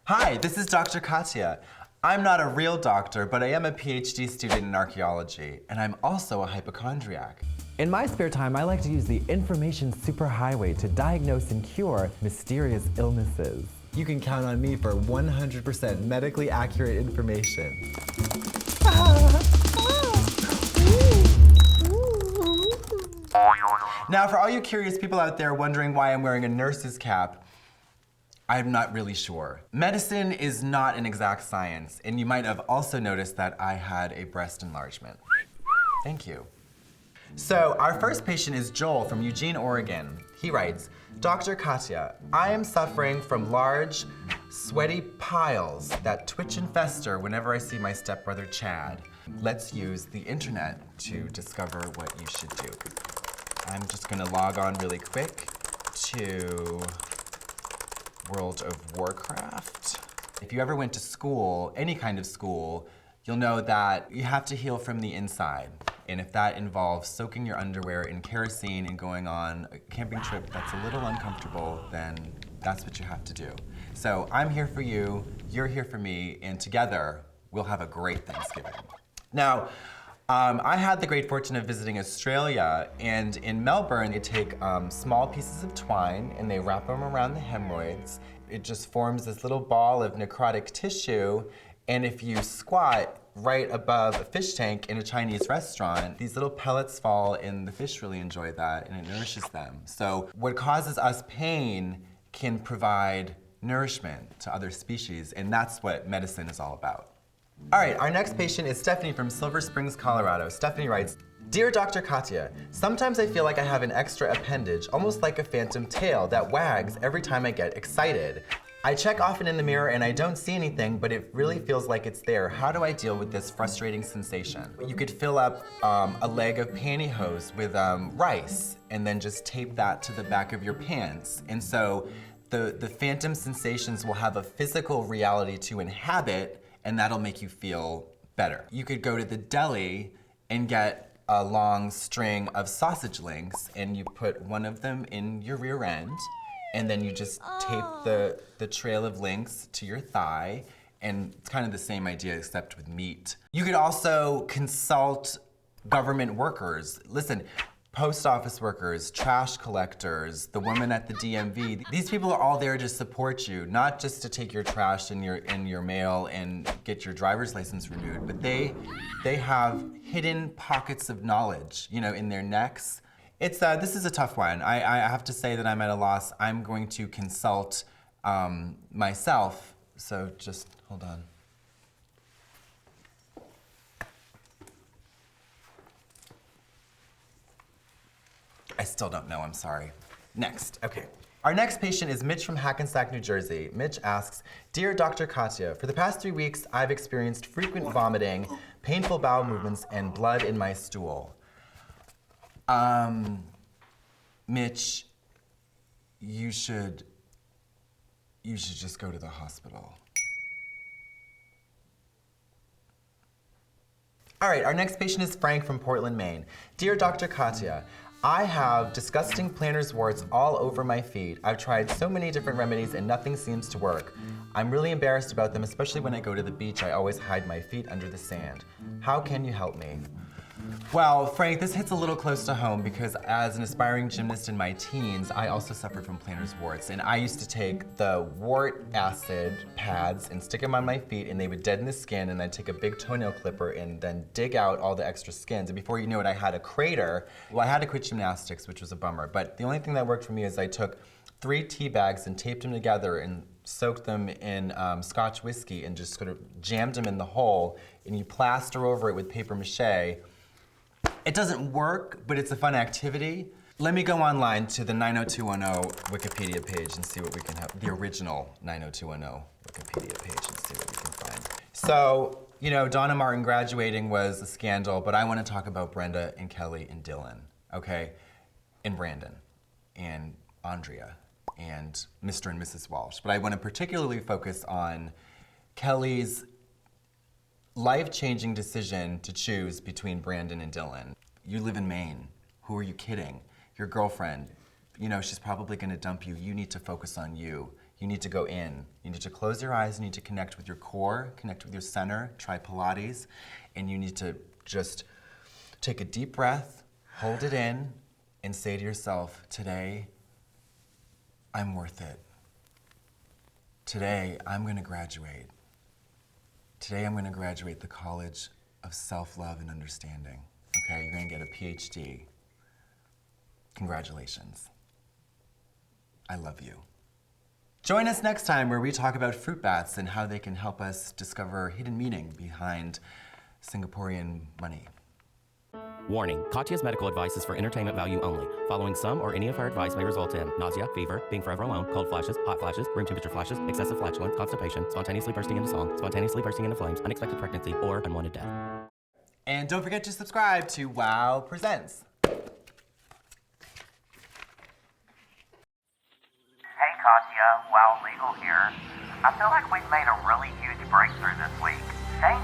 Hi, this is Dr. Katya. I'm not a real doctor, but I am a PhD student in archaeology, and I'm also a hypochondriac. In my spare time, I like to use the information superhighway to diagnose and cure mysterious illnesses. You can count on me for 100% medically accurate information. Now, for all you curious people out there wondering why I'm wearing a nurse's cap, I'm not really sure. Medicine is not an exact science, and you might have also noticed that I had a breast enlargement. Thank you. So, our first patient is Joel from Eugene, Oregon. He writes, Dr. Katya, I am suffering from large, sweaty piles that twitch and fester whenever I see my stepbrother Chad. Let's use the internet to discover what you should do. I'm just gonna log on really quick to World of Warcraft. If you ever went to school, any kind of school, you'll know that you have to heal from the inside. And if that involves soaking your underwear in kerosene and going on a camping trip that's a little uncomfortable, then that's what you have to do. So I'm here for you, you're here for me, and together we'll have a great Thanksgiving. Now, I had the great fortune of visiting Australia, and in Melbourne, they take small pieces of twine and they wrap them around the hemorrhoids. It just forms this little ball of necrotic tissue, and if you squat right above a fish tank in a Chinese restaurant, these little pellets fall, and the fish really enjoy that, and it nourishes them. So what causes us pain can provide nourishment to other species, and that's what medicine is all about. All right, our next patient is Stephanie from Silver Springs, Colorado. Stephanie writes, Dear Dr. Katya, sometimes I feel like I have an extra appendage, almost like a phantom tail that wags every time I get excited. I check often in the mirror and I don't see anything, but it really feels like it's there. How do I deal with this frustrating sensation? You could fill up a leg of pantyhose with rice and then just tape that to the back of your pants. And so the phantom sensations will have a physical reality to inhabit, and that'll make you feel better. You could go to the deli and get a long string of sausage links, and you put one of them in your rear end, and then you just tape the trail of links to your thigh, and it's kind of the same idea except with meat. You could also consult government workers. Listen, post office workers, trash collectors, the woman at the DMV. These people are all there to support you, not just to take your trash in your mail and get your driver's license renewed, but they have hidden pockets of knowledge, you know, in their necks. It's this is a tough one. I have to say that I'm at a loss. I'm going to consult myself, so just hold on. I still don't know, I'm sorry. Next, okay. Our next patient is Mitch from Hackensack, New Jersey. Mitch asks, Dear Dr. Katya, for the past 3 weeks, I've experienced frequent vomiting, painful bowel movements, and blood in my stool. Mitch, you should just go to the hospital. All right, our next patient is Frank from Portland, Maine. Dear Dr. Katya, I have disgusting plantar warts all over my feet. I've tried so many different remedies and nothing seems to work. I'm really embarrassed about them, especially when I go to the beach. I always hide my feet under the sand. How can you help me? Well, Frank, this hits a little close to home because as an aspiring gymnast in my teens, I also suffered from plantar warts, and I used to take the wart acid pads and stick them on my feet, and they would deaden the skin, and I'd take a big toenail clipper and then dig out all the extra skins, and before you know it, I had a crater. Well, I had to quit gymnastics, which was a bummer, but the only thing that worked for me is I took 3 tea bags and taped them together and soaked them in Scotch whiskey and just sort of jammed them in the hole, and you plaster over it with paper mache. It doesn't work, but it's a fun activity. Let me go online to the 90210 Wikipedia page and see what we can have, the original 90210 Wikipedia page and see what we can find. So, you know, Donna Martin graduating was a scandal, but I want to talk about Brenda and Kelly and Dylan, okay? And Brandon and Andrea and Mr. and Mrs. Walsh. But I want to particularly focus on Kelly's life-changing decision to choose between Brandon and Dylan. You live in Maine. Who are you kidding? Your girlfriend, you know, she's probably gonna dump you. You need to focus on you. You need to go in. You need to close your eyes. You need to connect with your core, connect with your center, try Pilates, and you need to just take a deep breath, hold it in, and say to yourself, today, I'm worth it. Today, I'm going to graduate. Today, I'm going to graduate the College of Self-Love and Understanding. Okay, you're going to get a PhD. Congratulations. I love you. Join us next time where we talk about fruit bats and how they can help us discover hidden meaning behind Singaporean money. Warning, Katya's medical advice is for entertainment value only. Following some or any of her advice may result in nausea, fever, being forever alone, cold flashes, hot flashes, room temperature flashes, excessive flatulence, constipation, spontaneously bursting into song, spontaneously bursting into flames, unexpected pregnancy, or unwanted death. And don't forget to subscribe to WOW Presents. Hey Katya, WOW Legal here. I feel like we've made a really huge breakthrough this week. Thank